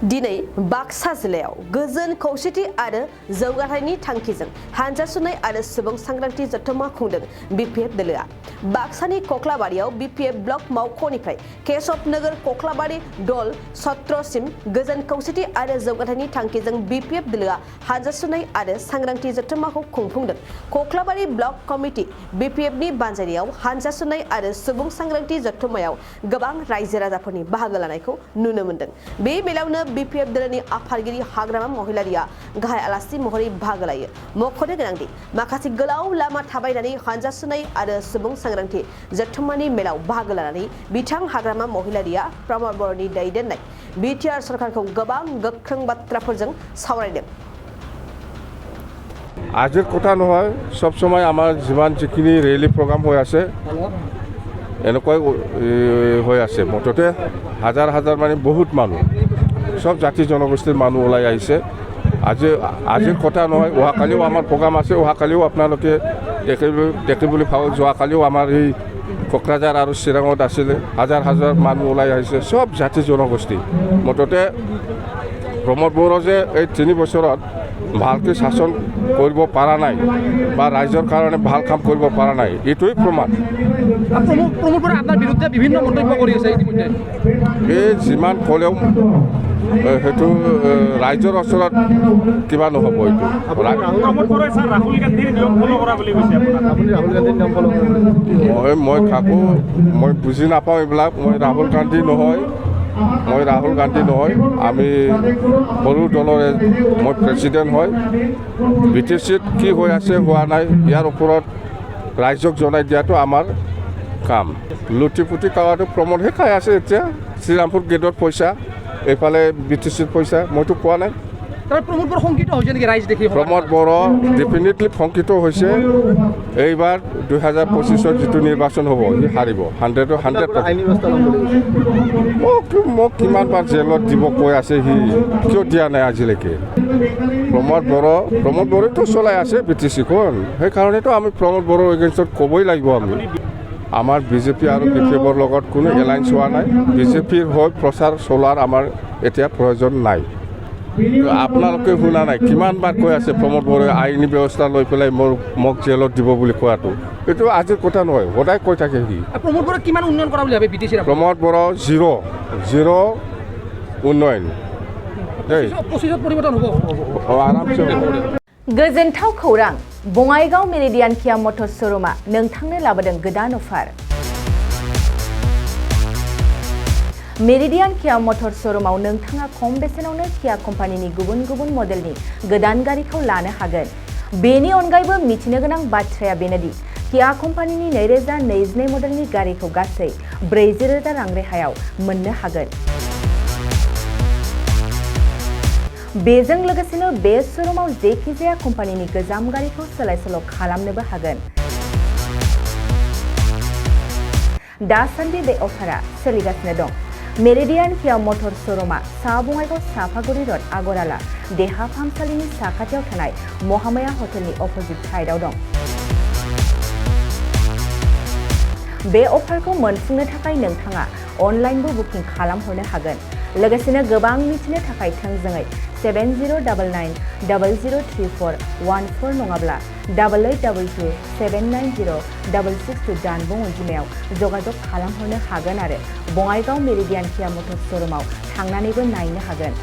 दिनै बाक्सा जिल्लायाव गोजोन खौसेथि आरो जौगाथायनि थांखिजों हानजा सुनाय आरो सुबुं सांग्रांथि जथुम्मा खुंदों बिपिएफ दोलोआ। बाक्सानि कक्लाबारियाव बिपिएफ ब्लक मावख'निफ्राय केशव नगर कक्लाबारि दल सत्रसिम गोजोन खौसेथि आरो जौगाथायनि थांखिजों बिपिएफ दोलोआ हानजा सुनाय आरो सांग्रांथि जथुम्माखौ खुंफुंदों। कक्लाबारि ब्लक कमिटि बिपिएफनि बानजायनायाव हानजा सुनाय आरो सुबुं सांग्रांथि जथुम्मायाव गोबां रायजो राजाफोरनि बाहागो लानायखौ नुनो मोन्दों। बे बेलायावनो बिपिएफ दोलोनि आफादगिरि हाग्रामा महिलारिया गाहाय आलासि महरै बाहागो लायो। मख'नो गोनांदि माखासे गोलाव लामा थाबायनानै हानजा सुनाय आरो सुबुं सांग्रांथि जथुम्मानि मेलाव बाहागो लानानै बिथां हाग्रामा महिलारिया प्रमद बर'नि दैदेननाय बिटिआर सरकारखौ गोबां गोख्रों बाथ्राफोरजों सावरायदों। আজিৰ কথা নহয়, সব সময় আমাৰ যিমান যিখিনি ৰেলী প্ৰগ্ৰাম হৈ আছে এনেকুৱাই হৈ আছে। মুঠতে হাজাৰ হাজাৰ মানে বহুত মানুহ, সব জাতি জনগোষ্ঠীৰ মানুহ ওলাই আহিছে। আজিৰ কথা নহয়, অহাকালিও আমাৰ প্ৰগ্ৰাম আছে। অহাকালিও আপোনালোকে দেখিবলৈ পাব। যোৱাকালিও আমাৰ এই কোকৰাঝাৰ আৰু চিৰাঙত আছিলে, হাজাৰ হাজাৰ মানুহ ওলাই আহিছে, সব জাতি জনগোষ্ঠী। মুঠতে প্ৰমোদ বড়ো যে এই 3 বছৰত ভালকৈ শাসন কৰিব পৰা নাই বা ৰাইজৰ কাৰণে ভাল কাম কৰিব পৰা নাই, এইটোৱেই প্ৰমাণ। প্ৰমোদ বড়োৱে আপোনাৰ বিৰুদ্ধে বিভিন্ন মন্তব্য কৰি আছে ইতিমধ্যে। এই যিমান ক'লেও সেইটো ৰাইজৰ ওচৰত কিবা নহ'ব। এইটো মই কাকো মই বুজি নাপাওঁ এইবিলাক। মই ৰাহুল গান্ধী নহয়, আমি সৰু দলৰে মই প্ৰেচিডেণ্ট হয়। বিটিচিত কি হৈ আছে হোৱা নাই ইয়াৰ ওপৰত ৰাইজক জনাই দিয়াটো আমাৰ কাম। লুটি পুটি কৰাটো প্ৰমোদহে খাই আছে এতিয়া। শ্ৰীৰামপুৰ গেটত পইচা, এইফালে বিটিচিত পইচা, মইতো কোৱা নাই। প্ৰমোদ বড়ো শংকিত হৈছে নেকি ৰাইজ দেখি? প্ৰমোদ বড়ো ডেফিনেটলি শংকিত হৈছে। এইবাৰ 2025 যিটো নিৰ্বাচন হ'ব সি হাৰিব 100%। মোক কিমানবাৰ জেলত দিব কৈ আছে, সি কিয় দিয়া নাই আজিলৈকে? প্ৰমোদ বড়োটো চলাই আছে বিটিচিখন, সেইকাৰণেতো আমি প্ৰমোদ বড়োৰ এগেইনষ্টত ক'বই লাগিব। আমাৰ বিজেপি আৰু বিপিএফৰ লগত কোনো এলায়েন্স হোৱা নাই। বিজেপিৰ হৈ প্ৰচাৰ চলোৱাৰ আমাৰ এতিয়া প্ৰয়োজন নাই। আপোনালোকে শুনা নাই কিমানবাৰ কৈ আছে প্ৰমোদ বড়োৱে আইনী ব্যৱস্থা লৈ পেলাই মোক জেলত দিব বুলি কোৱাটো? এইটো আজিৰ কথা নহয়, সদায় কৈ থাকে সি। প্ৰমোদ বড়োৱে কিমান উন্নয়ন কৰা বুলি ভাবে বিটিচিৰ? প্ৰমোদ বড়ো জিৰ' উন্নয়ন। 25ত পৰিৱৰ্তন হ'ব আৰামছে। गोजोनथाव खौरां, बङाइगाव मेरिडियान किया मटर श'रुमआ नोंथांनो लाबोदों गोदान अफार। मेरिडियान किया मटर श'रुमआव नोंथाङा खम बेसेनावनो किया कम्पानिनि गुबुन गुबुन मडेलनि गोदान गारिखौ लानो हागोन। बेनि अनगायैबो मिथिनो गोनां बाथ्राया बेनोदि किया कम्पानिनि 2022 मडेलनि गारिखौ गासै 40,000 रां रेहायाव मोननो हागोन। बेजों लोगोसेनो बे श'रुमाव जेखिजाया कम्पानिनि गोजाम गारिखौ सोलाय सोल' खालामनोबो हागोन। दासान्दि बे अफारा सोलिगासिनो दं। मेरिडियान किया मटर श'रुमआ सा बङाइगाव साफागुरि रड आगराला देहा फाहामसालिनि साखाथियाव थानाय महामाया हटेलनि अपोजिट साइडआव दं। बे अफारखौ मोनफुंनो थाखाय नोंथाङा अनलाइनबो बुकिं खालामहरनो हागोन। लोगोसेनो गोबां मिथिनो थाखाय थोंजोङै 7099003414 नङाब्ला 8822790662 जानबुं अनजिमायाव जगाजग खालामहरनो हागोन आरो बङाइगाव मेरिडियान किया मटर श'रुमआव थांनानैबो नायनो हागोन।